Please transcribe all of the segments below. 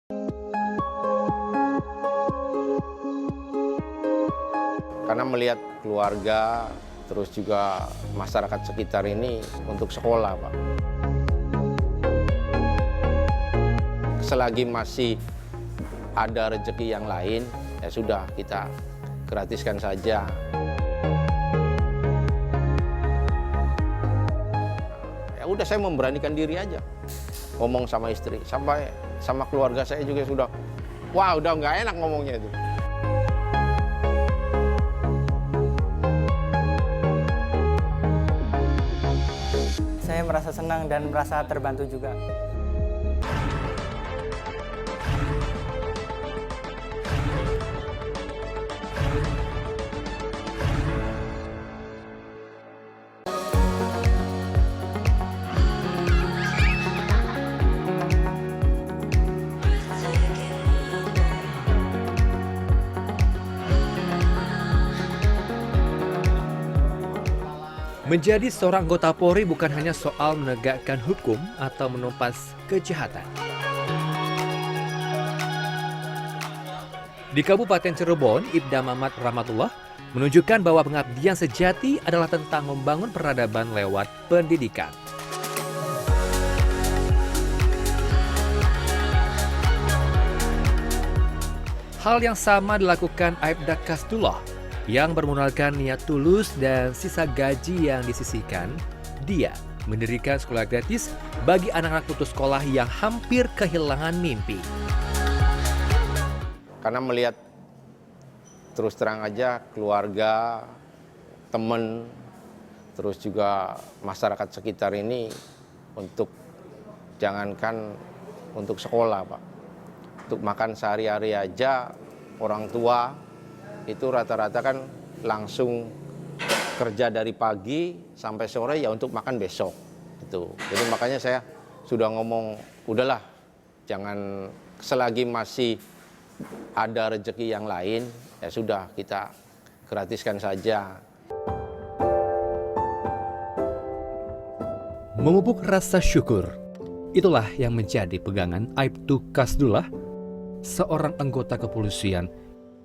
Karena melihat keluarga, terus juga masyarakat sekitar ini untuk sekolah, Pak. Selagi masih ada rezeki yang lain, ya sudah kita gratiskan saja. Ya udah, saya memberanikan diri aja. Ngomong sama istri, sampai sama keluarga saya juga sudah, wah udah nggak enak ngomongnya itu. Saya merasa senang dan merasa terbantu juga. Menjadi seorang anggota Polri bukan hanya soal menegakkan hukum atau menumpas kejahatan. Di Kabupaten Cirebon, Ibda Mamat Rahmatullah menunjukkan bahwa pengabdian sejati adalah tentang membangun peradaban lewat pendidikan. Hal yang sama dilakukan Aibda Kasdullah yang bermodalkan niat tulus dan sisa gaji yang disisihkan. Dia mendirikan sekolah gratis bagi anak-anak putus sekolah yang hampir kehilangan mimpi. Karena melihat terus terang aja keluarga, teman, terus juga masyarakat sekitar ini untuk jangankan untuk sekolah, Pak. Untuk makan sehari-hari aja orang tua itu rata-rata kan langsung kerja dari pagi sampai sore ya untuk makan besok gitu. Jadi makanya saya sudah ngomong, udahlah, jangan, selagi masih ada rezeki yang lain, ya sudah kita gratiskan saja. Memupuk rasa syukur, itulah yang menjadi pegangan Aibtu Kasdullah, seorang anggota kepolisian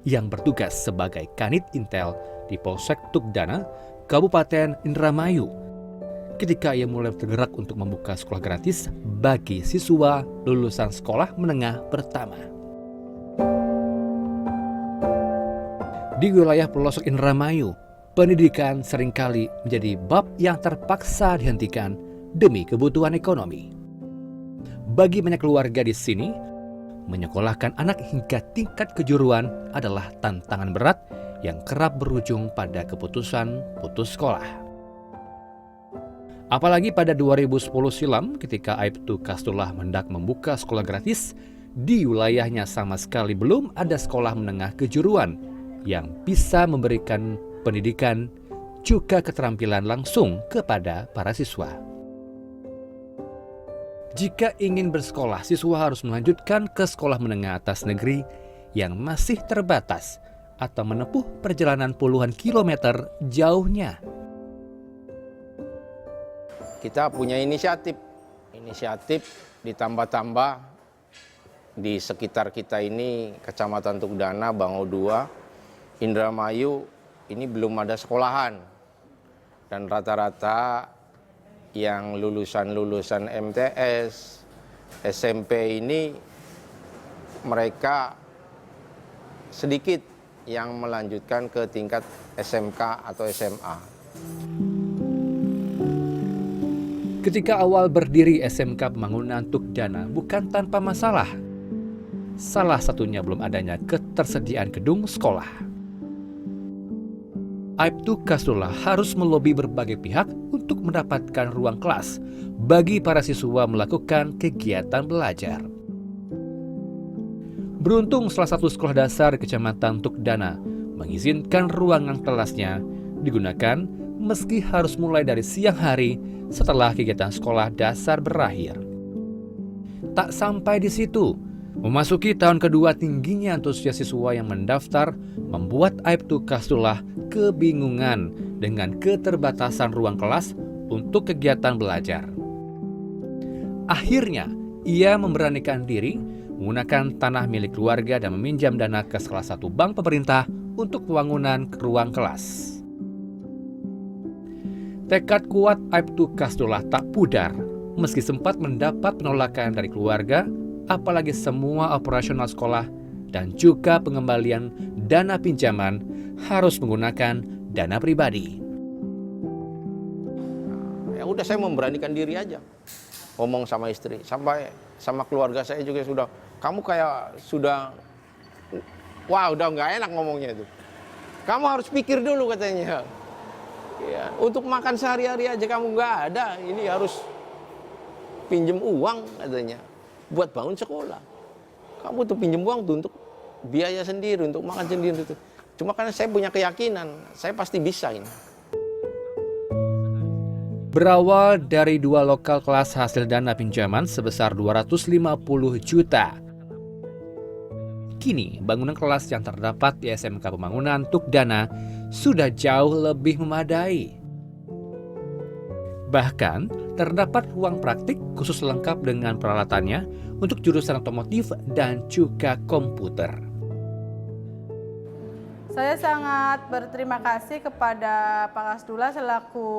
yang bertugas sebagai Kanit Intel di Polsek Tugdana, Kabupaten Indramayu, ketika ia mulai bergerak untuk membuka sekolah gratis bagi siswa lulusan sekolah menengah pertama. Di wilayah pelosok Indramayu, pendidikan seringkali menjadi bab yang terpaksa dihentikan demi kebutuhan ekonomi. Bagi banyak keluarga di sini, menyekolahkan anak hingga tingkat kejuruan adalah tantangan berat yang kerap berujung pada keputusan putus sekolah. Apalagi pada 2010 silam ketika Aibtu Kasdullah hendak membuka sekolah gratis, di wilayahnya sama sekali belum ada sekolah menengah kejuruan yang bisa memberikan pendidikan juga keterampilan langsung kepada para siswa. Jika ingin bersekolah, siswa harus melanjutkan ke sekolah menengah atas negeri yang masih terbatas atau menempuh perjalanan puluhan kilometer jauhnya. Kita punya inisiatif ditambah-tambah di sekitar kita ini, Kecamatan Tugdana, Bango 2, Indramayu, ini belum ada sekolahan. Dan rata-rata yang lulusan MTS, SMP ini mereka sedikit yang melanjutkan ke tingkat SMK atau SMA. Ketika awal berdiri SMK Pembangunan Tugdana bukan tanpa masalah. Salah satunya belum adanya ketersediaan gedung sekolah. Aibtu Kasdullah harus melobi berbagai pihak untuk mendapatkan ruang kelas bagi para siswa melakukan kegiatan belajar. Beruntung salah satu sekolah dasar di Kecamatan Tugdana mengizinkan ruangan kelasnya digunakan meski harus mulai dari siang hari setelah kegiatan sekolah dasar berakhir. Tak sampai di situ, memasuki tahun kedua tingginya antusias siswa yang mendaftar membuat Aibtu Kasdullah kebingungan dengan keterbatasan ruang kelas untuk kegiatan belajar. Akhirnya, ia memberanikan diri menggunakan tanah milik keluarga dan meminjam dana ke salah satu bank pemerintah untuk pembangunan ruang kelas. Tekad kuat Aibtu Kasdullah tak pudar meski sempat mendapat penolakan dari keluarga, apalagi semua operasional sekolah dan juga pengembalian dana pinjaman harus menggunakan dana pribadi. Ya udah, saya memberanikan diri aja ngomong sama istri, sampai sama keluarga saya juga sudah, kamu kayak sudah, wah udah nggak enak ngomongnya itu. Kamu harus pikir dulu katanya. Ya, untuk makan sehari-hari aja kamu nggak ada, ini harus pinjem uang katanya buat bangun sekolah. Kamu tuh pinjem uang tuh untuk biaya sendiri, untuk makan sendiri itu. Cuma karena saya punya keyakinan, saya pasti bisa ini. Berawal dari 2 lokal kelas hasil dana pinjaman sebesar 250 juta. Kini, bangunan kelas yang terdapat di SMK Pembangunan Tukdana sudah jauh lebih memadai. Bahkan, terdapat ruang praktik khusus lengkap dengan peralatannya untuk jurusan otomotif dan juga komputer. Saya sangat berterima kasih kepada Pak Kasdullah selaku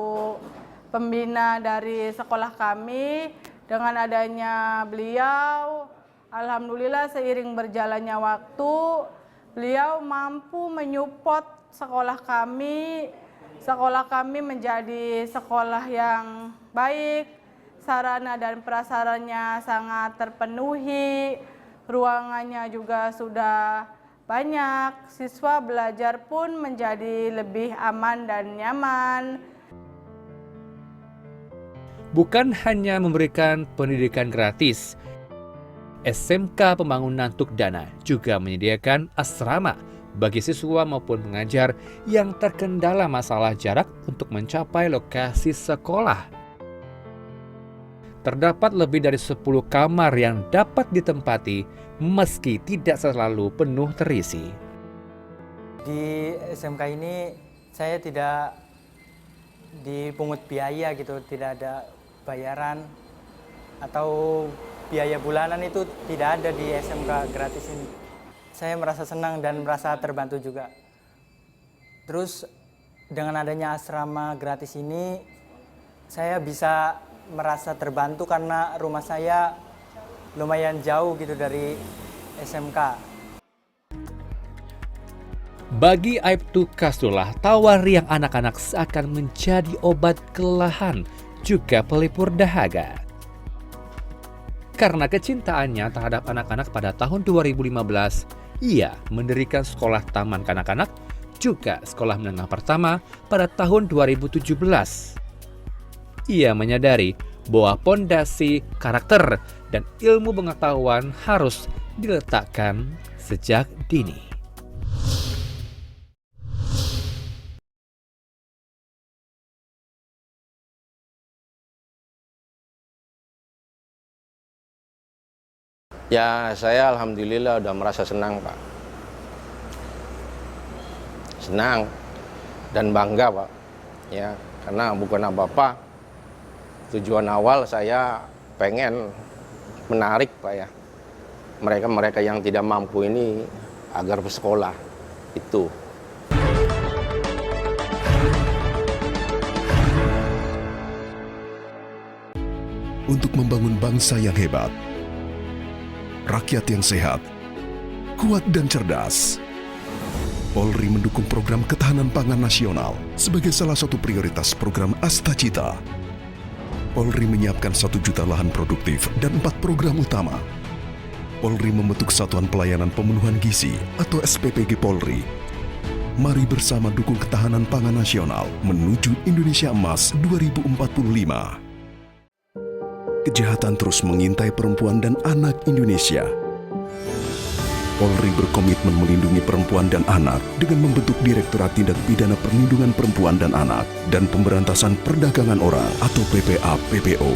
pembina dari sekolah kami. Dengan adanya beliau, alhamdulillah seiring berjalannya waktu, beliau mampu menyupport sekolah kami. Sekolah kami menjadi sekolah yang baik, sarana dan prasarannya sangat terpenuhi, ruangannya juga sudah banyak, siswa belajar pun menjadi lebih aman dan nyaman. Bukan hanya memberikan pendidikan gratis, SMK Pembangunan Tukdana juga menyediakan asrama bagi siswa maupun pengajar yang terkendala masalah jarak untuk mencapai lokasi sekolah. Terdapat lebih dari 10 kamar yang dapat ditempati meski tidak selalu penuh terisi. Di SMK ini saya tidak dipungut biaya gitu, tidak ada bayaran atau biaya bulanan, itu tidak ada di SMK gratis ini. Saya merasa senang dan merasa terbantu juga. Terus dengan adanya asrama gratis ini, saya bisa merasa terbantu karena rumah saya lumayan jauh gitu dari SMK. Bagi Aibtu Kasdullah, tawa riang anak-anak seakan menjadi obat kelelahan juga pelipur dahaga. Karena kecintaannya terhadap anak-anak pada tahun 2015, ia mendirikan sekolah taman kanak-kanak, juga sekolah menengah pertama pada tahun 2017. Ia menyadari bahwa pondasi karakter dan ilmu pengetahuan harus diletakkan sejak dini. Ya, saya alhamdulillah udah merasa senang, Pak. Senang dan bangga, Pak. Ya, karena bukan apa-apa. Tujuan awal saya pengen menarik, Pak, ya, mereka-mereka yang tidak mampu ini agar bersekolah. Itu. Untuk membangun bangsa yang hebat, rakyat yang sehat, kuat dan cerdas, Polri mendukung program ketahanan pangan nasional sebagai salah satu prioritas program Astacita. Polri menyiapkan 1 juta lahan produktif dan 4 program utama. Polri membentuk Satuan Pelayanan Pemenuhan Gizi atau SPPG Polri. Mari bersama dukung ketahanan pangan nasional menuju Indonesia Emas 2045. Kejahatan terus mengintai perempuan dan anak Indonesia. Polri berkomitmen melindungi perempuan dan anak dengan membentuk Direktorat Tindak Pidana Perlindungan Perempuan dan Anak dan Pemberantasan Perdagangan Orang atau PPA-PPO.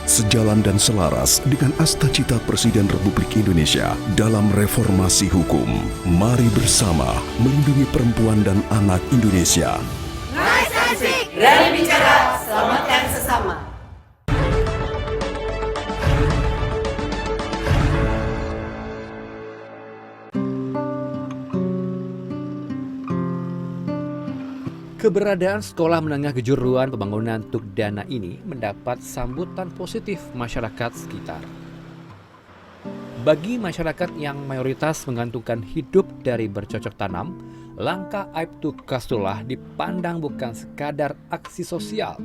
Sejalan dan selaras dengan Astacita Presiden Republik Indonesia dalam reformasi hukum, mari bersama melindungi perempuan dan anak Indonesia. Nice Asik, berani bicara, selamatkan sesama. Keberadaan Sekolah Menengah Kejuruan Pembangunan Tuk Dana ini mendapat sambutan positif masyarakat sekitar. Bagi masyarakat yang mayoritas menggantungkan hidup dari bercocok tanam, langkah Aibtu Kasdullah dipandang bukan sekadar aksi sosial,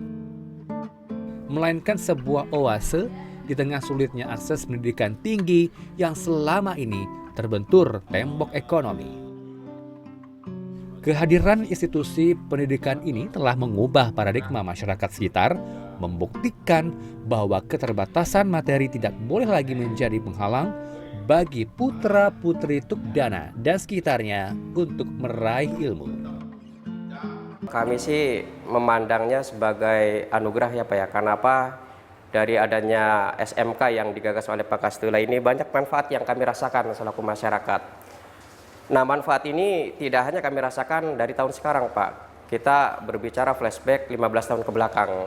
melainkan sebuah oase di tengah sulitnya akses pendidikan tinggi yang selama ini terbentur tembok ekonomi. Kehadiran institusi pendidikan ini telah mengubah paradigma masyarakat sekitar, membuktikan bahwa keterbatasan materi tidak boleh lagi menjadi penghalang bagi putra-putri Tuk Dana dan sekitarnya untuk meraih ilmu. Kami sih memandangnya sebagai anugerah ya Pak ya, karena apa? Dari adanya SMK yang digagas oleh Pak Kasdullah ini banyak manfaat yang kami rasakan selaku masyarakat. Nah, manfaat ini tidak hanya kami rasakan dari tahun sekarang Pak. Kita berbicara flashback 15 tahun ke belakang.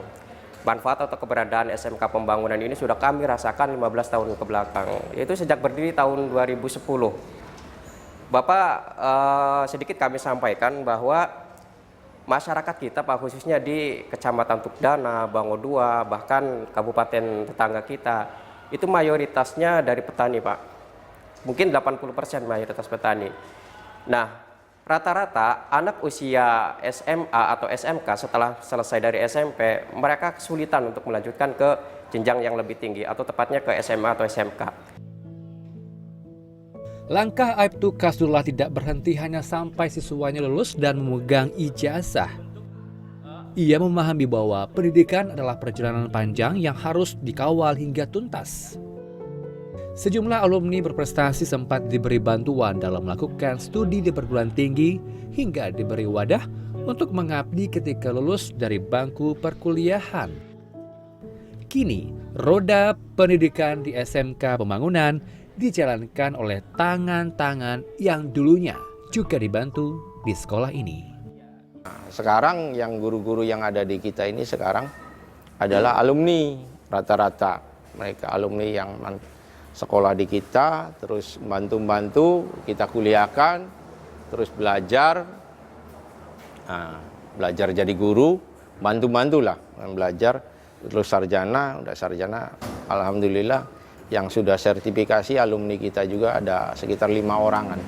Manfaat atau keberadaan SMK pembangunan ini sudah kami rasakan 15 tahun ke belakang. Yaitu sejak berdiri tahun 2010. Bapak, sedikit kami sampaikan bahwa masyarakat kita Pak, khususnya di Kecamatan Tuk Dana, Bango II, bahkan kabupaten tetangga kita, itu mayoritasnya dari petani Pak. Mungkin 80% mayoritas petani. Nah, rata-rata anak usia SMA atau SMK setelah selesai dari SMP, mereka kesulitan untuk melanjutkan ke jenjang yang lebih tinggi atau tepatnya ke SMA atau SMK. Langkah Aibtu Kasdullah tidak berhenti hanya sampai siswanya lulus dan memegang ijazah. Ia memahami bahwa pendidikan adalah perjalanan panjang yang harus dikawal hingga tuntas. Sejumlah alumni berprestasi sempat diberi bantuan dalam melakukan studi di perguruan tinggi hingga diberi wadah untuk mengabdi ketika lulus dari bangku perkuliahan. Kini, roda pendidikan di SMK Pembangunan dijalankan oleh tangan-tangan yang dulunya juga dibantu di sekolah ini. Sekarang yang guru-guru yang ada di kita ini sekarang adalah alumni rata-rata. Mereka alumni yang sekolah di kita, terus bantu-bantu kita kuliahkan, terus belajar, belajar jadi guru, bantu-bantulah belajar, terus sarjana, udah sarjana, alhamdulillah yang sudah sertifikasi alumni kita juga ada sekitar 5 orangan.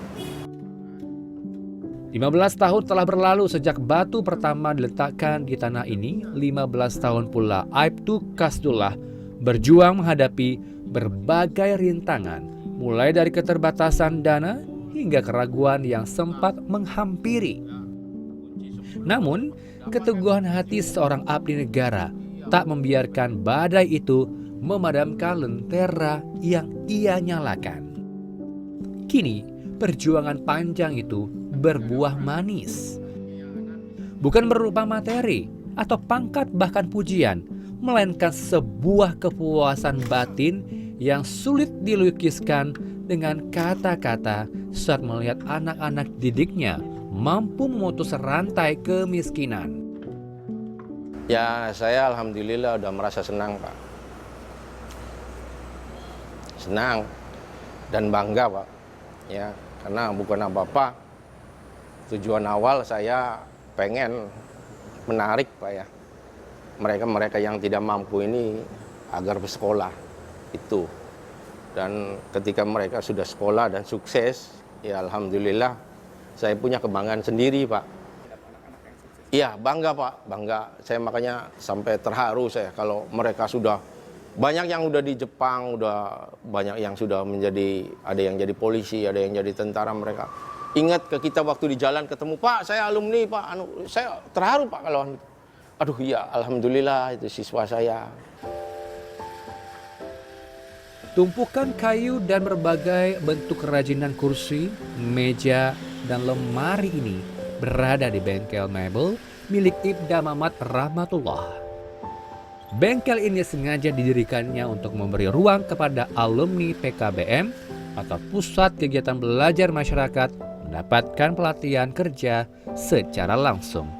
15 tahun telah berlalu sejak batu pertama diletakkan di tanah ini. 15 tahun pula Aibtu Kasdullah berjuang menghadapi berbagai rintangan, mulai dari keterbatasan dana hingga keraguan yang sempat menghampiri. Namun, keteguhan hati seorang abdi negara tak membiarkan badai itu memadamkan lentera yang ia nyalakan. Kini, perjuangan panjang itu berbuah manis. Bukan berupa materi atau pangkat bahkan pujian, melainkan sebuah kepuasan batin yang sulit dilukiskan dengan kata-kata saat melihat anak-anak didiknya mampu memutus rantai kemiskinan. Ya, saya alhamdulillah udah merasa senang Pak. Senang dan bangga Pak. Ya, karena bukan apa-apa. Tujuan awal saya pengen menarik Pak ya. Mereka-mereka yang tidak mampu ini agar bersekolah itu. Dan ketika mereka sudah sekolah dan sukses, ya alhamdulillah saya punya kebanggaan sendiri Pak. Iya bangga Pak, bangga. Saya makanya sampai terharu saya kalau mereka sudah banyak yang udah di Jepang, udah banyak yang sudah menjadi, ada yang jadi polisi, ada yang jadi tentara. Mereka ingat ke kita waktu di jalan ketemu, Pak saya alumni Pak, saya terharu Pak kalau aduh ya alhamdulillah itu siswa saya. Tumpukan kayu dan berbagai bentuk kerajinan kursi, meja, dan lemari ini berada di bengkel mebel milik Ibda Mamat Rahmatullah. Bengkel ini sengaja didirikannya untuk memberi ruang kepada alumni PKBM atau Pusat Kegiatan Belajar Masyarakat mendapatkan pelatihan kerja secara langsung.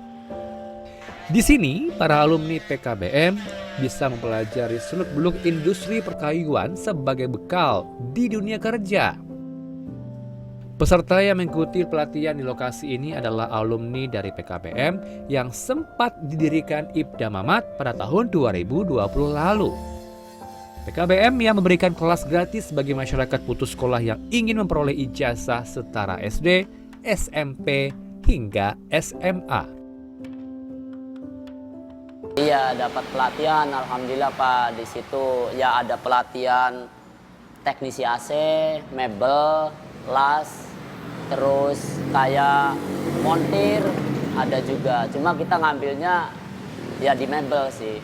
Di sini, para alumni PKBM bisa mempelajari seluk-beluk industri perkayuan sebagai bekal di dunia kerja. Peserta yang mengikuti pelatihan di lokasi ini adalah alumni dari PKBM yang sempat didirikan Ibda Mamat pada tahun 2020 lalu. PKBM yang memberikan kelas gratis bagi masyarakat putus sekolah yang ingin memperoleh ijazah setara SD, SMP, hingga SMA. Iya, dapat pelatihan, alhamdulillah Pak. Di situ ya ada pelatihan teknisi AC, mebel, las, terus kayak montir ada juga. Cuma kita ngambilnya ya di mebel sih.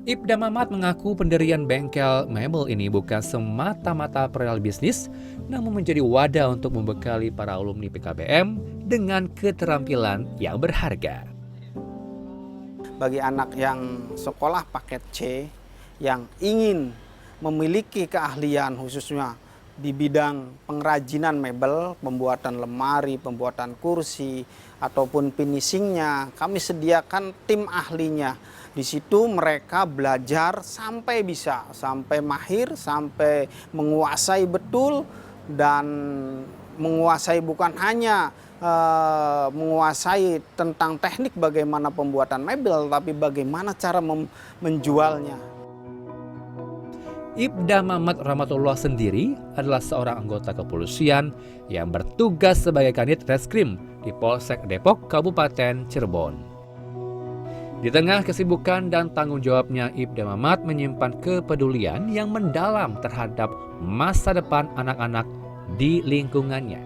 Ibda Mamat mengaku pendirian bengkel mebel ini bukan semata-mata perihal bisnis, namun menjadi wadah untuk membekali para alumni PKBM dengan keterampilan yang berharga. Bagi anak yang sekolah paket C, yang ingin memiliki keahlian khususnya di bidang pengrajinan mebel, pembuatan lemari, pembuatan kursi, ataupun finishingnya, kami sediakan tim ahlinya. Di situ mereka belajar sampai bisa, sampai mahir, sampai menguasai betul, dan menguasai bukan hanya menguasai tentang teknik bagaimana pembuatan mebel, tapi bagaimana cara menjualnya. Ibda Mamat Rahmatullah sendiri adalah seorang anggota kepolisian yang bertugas sebagai Kanit Reskrim di Polsek Depok, Kabupaten Cirebon. Di tengah kesibukan dan tanggung jawabnya, Ibda Mamat menyimpan kepedulian yang mendalam terhadap masa depan anak-anak di lingkungannya.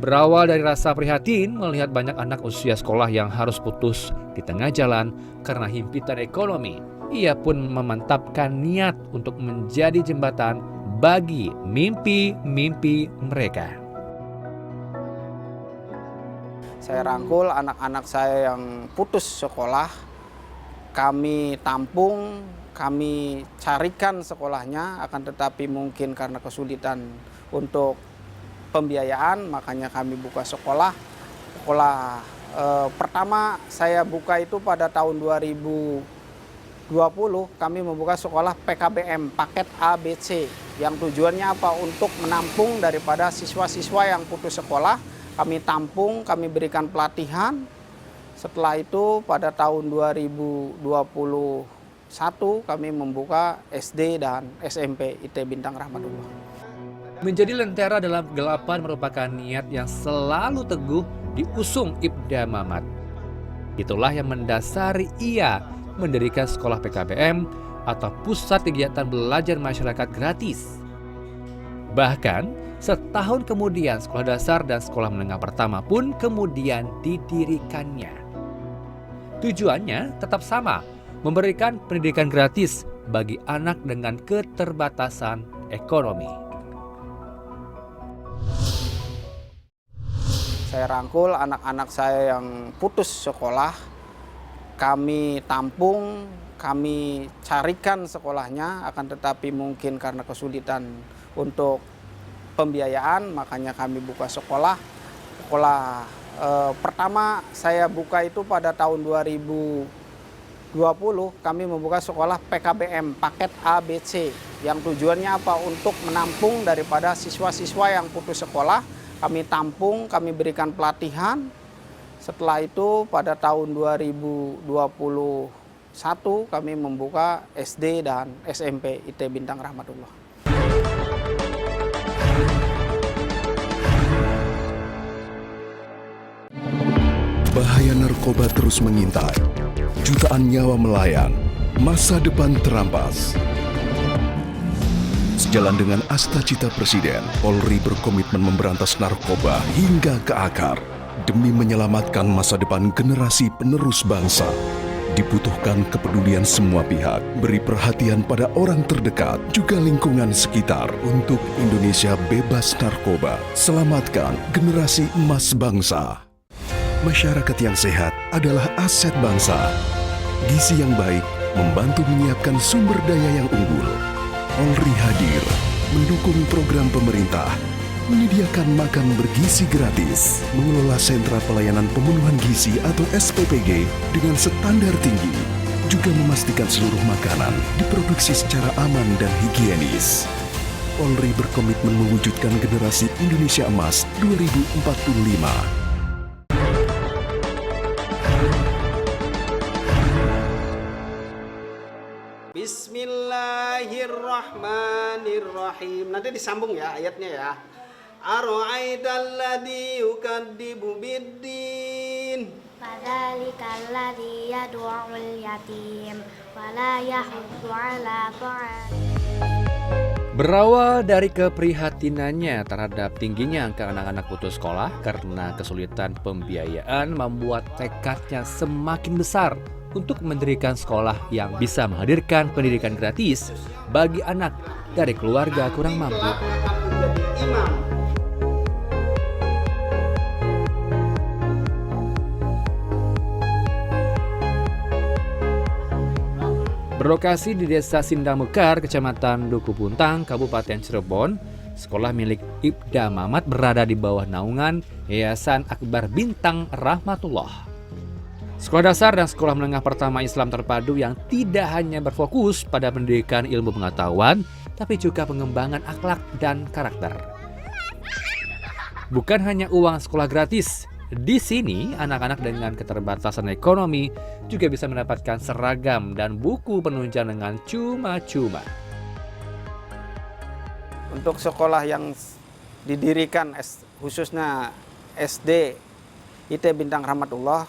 Berawal dari rasa prihatin melihat banyak anak usia sekolah yang harus putus di tengah jalan karena himpitan ekonomi, ia pun memantapkan niat untuk menjadi jembatan bagi mimpi-mimpi mereka. Saya rangkul anak-anak saya yang putus sekolah, kami tampung, kami carikan sekolahnya, akan tetapi mungkin karena kesulitan untuk pembiayaan, makanya kami buka sekolah. Sekolah pertama saya buka itu pada tahun 2020, kami membuka sekolah PKBM, paket ABC, yang tujuannya apa? Untuk menampung daripada siswa-siswa yang putus sekolah, kami tampung, kami berikan pelatihan. Setelah itu pada tahun 2021 kami membuka SD dan SMP IT Bintang Rahmatullah. Menjadi lentera dalam kegelapan merupakan niat yang selalu teguh diusung Ibda Mamat. Itulah yang mendasari ia mendirikan sekolah PKBM atau pusat kegiatan belajar masyarakat gratis. Bahkan setahun kemudian sekolah dasar dan sekolah menengah pertama pun kemudian didirikannya. Tujuannya tetap sama, memberikan pendidikan gratis bagi anak dengan keterbatasan ekonomi. Saya rangkul anak-anak saya yang putus sekolah, kami tampung, kami carikan sekolahnya, akan tetapi mungkin karena kesulitan untuk pembiayaan, makanya kami buka sekolah. Sekolah pertama saya buka itu pada tahun 2020, kami membuka sekolah PKBM, paket ABC, yang tujuannya apa? Untuk menampung daripada siswa-siswa yang putus sekolah. Kami tampung, kami berikan pelatihan. Setelah itu pada tahun 2021 kami membuka SD dan SMP IT Bintang Rahmatullah. Bahaya narkoba terus mengintai. Jutaan nyawa melayang, masa depan terampas. Sejalan dengan asta-cita Presiden, Polri berkomitmen memberantas narkoba hingga ke akar. Demi menyelamatkan masa depan generasi penerus bangsa, dibutuhkan kepedulian semua pihak. Beri perhatian pada orang terdekat, juga lingkungan sekitar untuk Indonesia bebas narkoba. Selamatkan generasi emas bangsa. Masyarakat yang sehat adalah aset bangsa. Gizi yang baik membantu menyiapkan sumber daya yang unggul. Polri hadir mendukung program pemerintah, menyediakan makan bergizi gratis, mengelola sentra pelayanan pemenuhan gizi atau SPPG dengan standar tinggi, juga memastikan seluruh makanan diproduksi secara aman dan higienis. Polri berkomitmen mewujudkan generasi Indonesia Emas 2045. Bismillahirrahmanirrahim. Nanti disambung ya ayatnya ya. Ara'aital ladzi yukadzibu biddin. Fadzalikal ladzi yad'ul yatim wa la yahuddu 'ala ta'am. Berawal dari keprihatinannya terhadap tingginya angka anak-anak putus sekolah karena kesulitan pembiayaan membuat tekadnya semakin besar untuk mendirikan sekolah yang bisa menghadirkan pendidikan gratis bagi anak dari keluarga kurang mampu. Berlokasi di Desa Sindang Mekar, Kecamatan Duku Puntang, Kabupaten Cirebon, sekolah milik Ibda Mamat berada di bawah naungan Yayasan Akbar Bintang Rahmatullah. Sekolah dasar dan sekolah menengah pertama Islam terpadu yang tidak hanya berfokus pada pendidikan ilmu pengetahuan, tapi juga pengembangan akhlak dan karakter. Bukan hanya uang sekolah gratis, di sini anak-anak dengan keterbatasan ekonomi juga bisa mendapatkan seragam dan buku penunjang dengan cuma-cuma. Untuk sekolah yang didirikan khususnya SD IT Bintang Rahmatullah,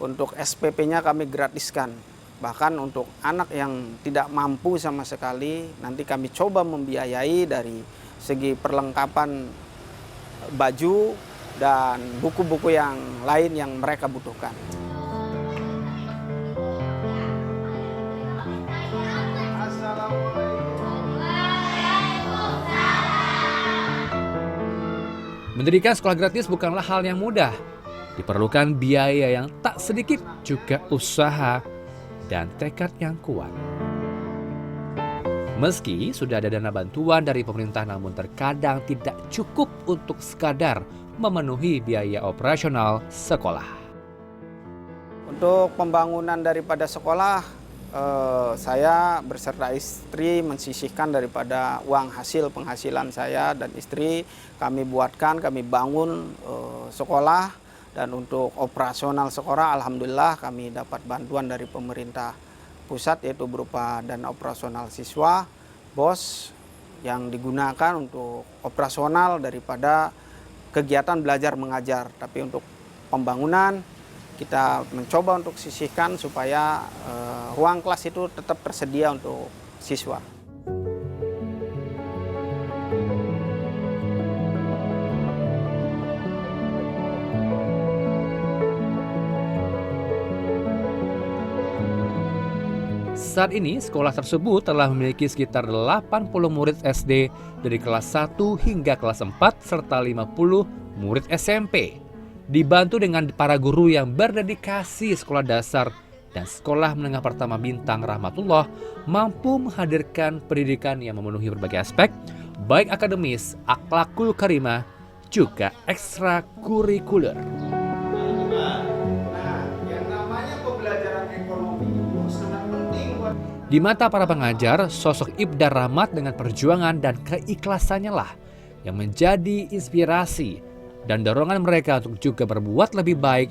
untuk SPP-nya kami gratiskan. Bahkan untuk anak yang tidak mampu sama sekali, nanti kami coba membiayai dari segi perlengkapan baju dan buku-buku yang lain yang mereka butuhkan. Mendirikan sekolah gratis bukanlah hal yang mudah. Diperlukan biaya yang tak sedikit, juga usaha dan tekad yang kuat. Meski sudah ada dana bantuan dari pemerintah, namun terkadang tidak cukup untuk sekadar memenuhi biaya operasional sekolah. Untuk pembangunan daripada sekolah, saya beserta istri mensisihkan daripada uang hasil penghasilan saya dan istri, kami bangun sekolah. Dan untuk operasional sekolah, alhamdulillah kami dapat bantuan dari pemerintah pusat, yaitu berupa dana operasional siswa, BOS, yang digunakan untuk operasional daripada kegiatan belajar mengajar. Tapi untuk pembangunan kita mencoba untuk sisihkan supaya ruang kelas itu tetap tersedia untuk siswa. Saat ini, sekolah tersebut telah memiliki sekitar 80 murid SD dari kelas 1 hingga kelas 4 serta 50 murid SMP. Dibantu dengan para guru yang berdedikasi, sekolah dasar dan sekolah menengah pertama Bintang Rahmatullah mampu menghadirkan pendidikan yang memenuhi berbagai aspek, baik akademis, akhlakul karimah, juga ekstrakurikuler. Di mata para pengajar, sosok Ibda Rahmat dengan perjuangan dan keikhlasannya lah yang menjadi inspirasi dan dorongan mereka untuk juga berbuat lebih baik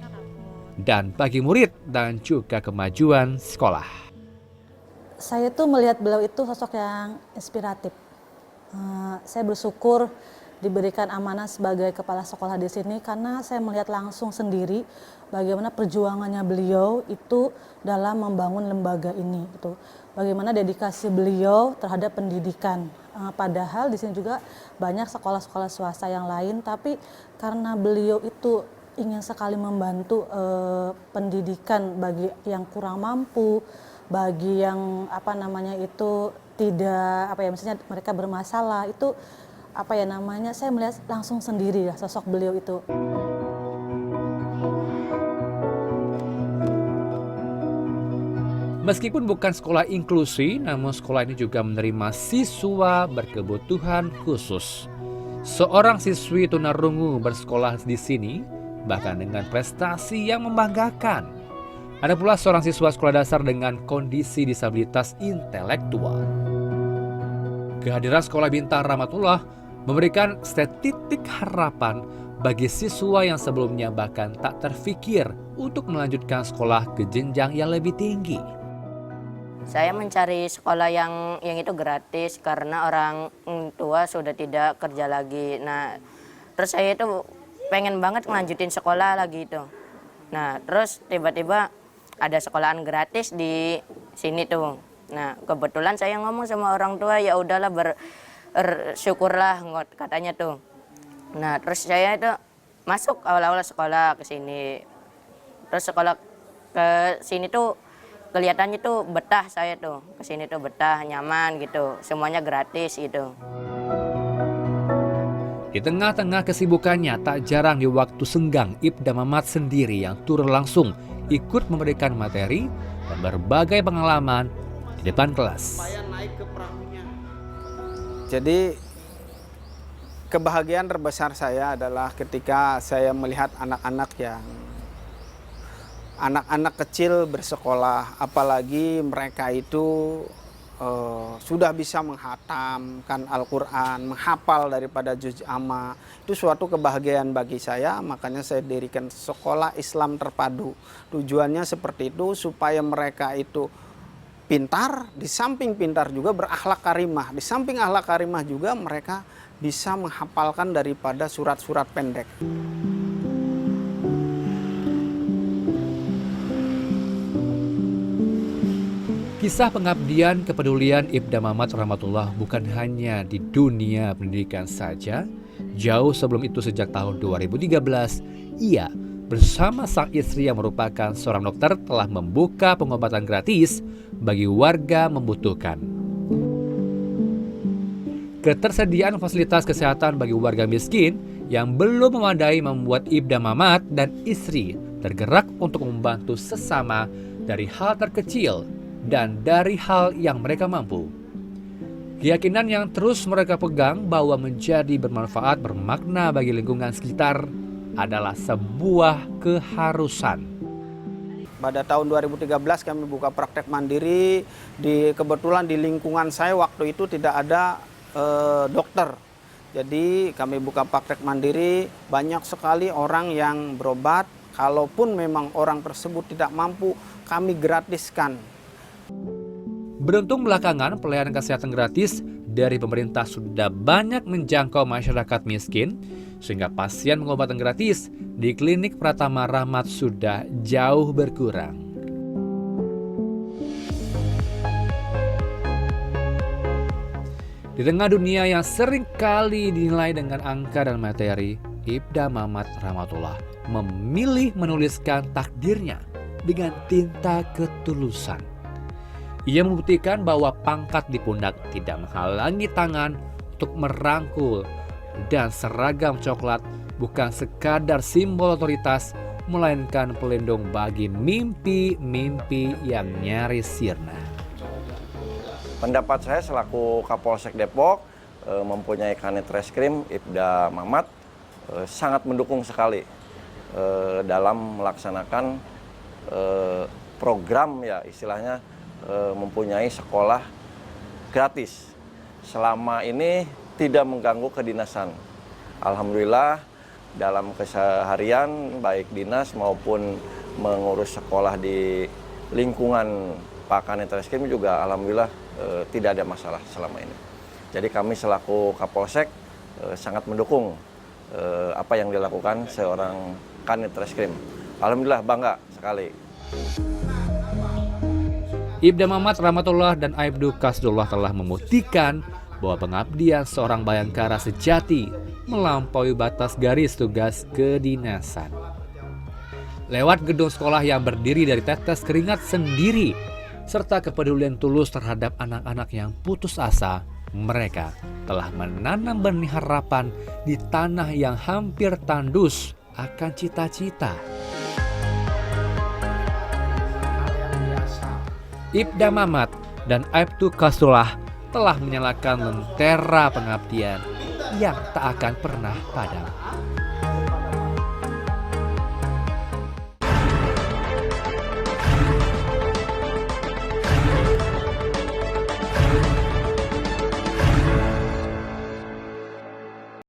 dan bagi murid dan juga kemajuan sekolah. Saya tuh melihat beliau itu sosok yang inspiratif. Saya bersyukur diberikan amanah sebagai kepala sekolah di sini karena saya melihat langsung sendiri bagaimana perjuangannya beliau itu dalam membangun lembaga ini. Gitu. Bagaimana dedikasi beliau terhadap pendidikan. Padahal di sini juga banyak sekolah-sekolah swasta yang lain, tapi karena beliau itu ingin sekali membantu pendidikan bagi yang kurang mampu, bagi yang tidak misalnya mereka bermasalah, itu saya melihat langsung sendiri ya sosok beliau itu. Meskipun bukan sekolah inklusi, namun sekolah ini juga menerima siswa berkebutuhan khusus. Seorang siswi tunarungu bersekolah di sini, bahkan dengan prestasi yang membanggakan. Ada pula seorang siswa sekolah dasar dengan kondisi disabilitas intelektual. Kehadiran Sekolah Bintang Rahmatullah memberikan titik harapan bagi siswa yang sebelumnya bahkan tak terfikir untuk melanjutkan sekolah ke jenjang yang lebih tinggi. Saya mencari sekolah yang itu gratis karena orang tua sudah tidak kerja lagi. Nah, terus saya itu pengen banget ngelanjutin sekolah lagi itu. Nah, terus tiba-tiba ada sekolahan gratis di sini tuh. Nah, kebetulan saya ngomong sama orang tua, ya udahlah bersyukurlah katanya tuh. Nah, terus saya itu masuk awal-awal sekolah ke sini. Terus sekolah ke sini tuh kelihatannya tuh betah saya tuh. Ke sini tuh betah, nyaman gitu. Semuanya gratis gitu. Di tengah-tengah kesibukannya, tak jarang di waktu senggang Ibda Mamat sendiri yang turun langsung ikut memberikan materi dan berbagai pengalaman di depan kelas. Jadi kebahagiaan terbesar saya adalah ketika saya melihat anak-anak kecil bersekolah, apalagi mereka itu sudah bisa menghatamkan Al-Quran, menghafal daripada juz amma. Itu suatu kebahagiaan bagi saya, makanya saya dirikan sekolah Islam terpadu. Tujuannya seperti itu supaya mereka itu pintar, di samping pintar juga berakhlak karimah. Di samping akhlak karimah juga mereka bisa menghafalkan daripada surat-surat pendek. Kisah pengabdian kepedulian Ibda Mamat Rahmatullah bukan hanya di dunia pendidikan saja. Jauh sebelum itu, sejak tahun 2013, ia bersama sang istri yang merupakan seorang dokter telah membuka pengobatan gratis bagi warga membutuhkan. Ketersediaan fasilitas kesehatan bagi warga miskin yang belum memadai membuat Ibda Mamat dan istri tergerak untuk membantu sesama dari hal terkecil dan dari hal yang mereka mampu. Keyakinan yang terus mereka pegang bahwa menjadi bermanfaat, bermakna bagi lingkungan sekitar adalah sebuah keharusan. Pada tahun 2013 kami buka praktek mandiri. Kebetulan di lingkungan saya waktu itu tidak ada dokter. Jadi kami buka praktek mandiri, banyak sekali orang yang berobat. Kalaupun memang orang tersebut tidak mampu, kami gratiskan. Beruntung belakangan pelayanan kesehatan gratis dari pemerintah sudah banyak menjangkau masyarakat miskin, sehingga pasien pengobatan gratis di klinik Pratama Rahmat sudah jauh berkurang. Di tengah dunia yang sering kali dinilai dengan angka dan materi, Ibda Mamat Rahmatullah memilih menuliskan takdirnya dengan tinta ketulusan. Ia membuktikan bahwa pangkat di pundak tidak menghalangi tangan untuk merangkul, dan seragam coklat bukan sekadar simbol otoritas, melainkan pelindung bagi mimpi-mimpi yang nyaris sirna. Pendapat saya selaku Kapolsek Depok, mempunyai Kanit Reskrim Ibda Mamat, sangat mendukung sekali dalam melaksanakan program, ya istilahnya mempunyai sekolah gratis. Selama ini tidak mengganggu kedinasan. Alhamdulillah dalam keseharian baik dinas maupun mengurus sekolah di lingkungan Pak Kanit Reskrim juga alhamdulillah tidak ada masalah selama ini. Jadi kami selaku Kapolsek sangat mendukung apa yang dilakukan seorang Kanit Reskrim. Alhamdulillah bangga sekali. Ibda Mamat Rahmatullah dan Aibdu Kasdullah telah membuktikan bahwa pengabdian seorang bayangkara sejati melampaui batas garis tugas kedinasan. Lewat gedung sekolah yang berdiri dari tetes keringat sendiri, serta kepedulian tulus terhadap anak-anak yang putus asa, mereka telah menanam benih harapan di tanah yang hampir tandus akan cita-cita. Ibda Mamat dan Aibdu Kasdullah telah menyalakan lentera pengabdian yang tak akan pernah padam.